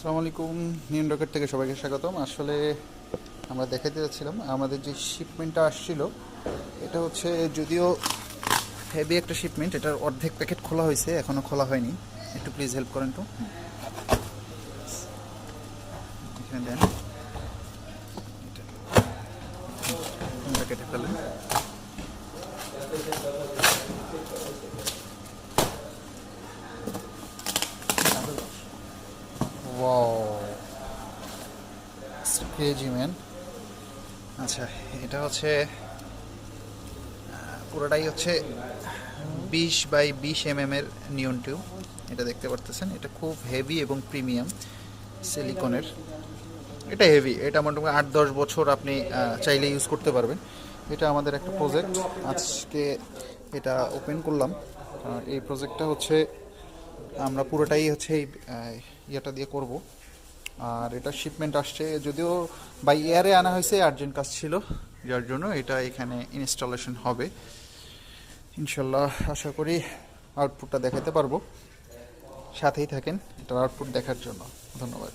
আসসালামু আলাইকুম। নিউন রকেট থেকে সবাইকে স্বাগতম। আসলে আমরা দেখাতে যাচ্ছিলাম আমাদের যে শিপমেন্টটা আসছিল, এটা হচ্ছে যদিও হেভি একটা শিপমেন্ট, এটার অর্ধেক প্যাকেট খোলা হয়েছে, এখনও খোলা হয়নি। একটু প্লিজ হেল্প করেন তো, এখানে দেন, এটা কেটে ফেলেন। Wow, crazy man. আচ্ছা, এটা হচ্ছে পুরোটাই হচ্ছে 20 বাই 20 এর নিয়ন টিউব। এটা দেখতে পারতেছেন, এটা খুব হেভি এবং প্রিমিয়াম সিলিকনের। এটা হেভি, এটা মোটামুটি 8-10 বছর আপনি চাইলে ইউজ করতে পারবেন। এটা আমাদের একটা প্রজেক্ট, আজকে এটা ওপেন করলাম। এই প্রজেক্টটা হচ্ছে আমরা পুরোটাই হচ্ছে এই ইয়েটা দিয়ে করব। আর এটা শিপমেন্ট আসছে, যদিও বাই এয়ারে আনা হয়েছে, আর্জেন্ট কাজ ছিল যার জন্য এটা এখানে ইনস্টলেশন হবে। ইনশাল্লাহ আশা করি আউটপুটটা দেখাতে পারবো। সাথেই থাকেন এটার আউটপুট দেখার জন্য। ধন্যবাদ।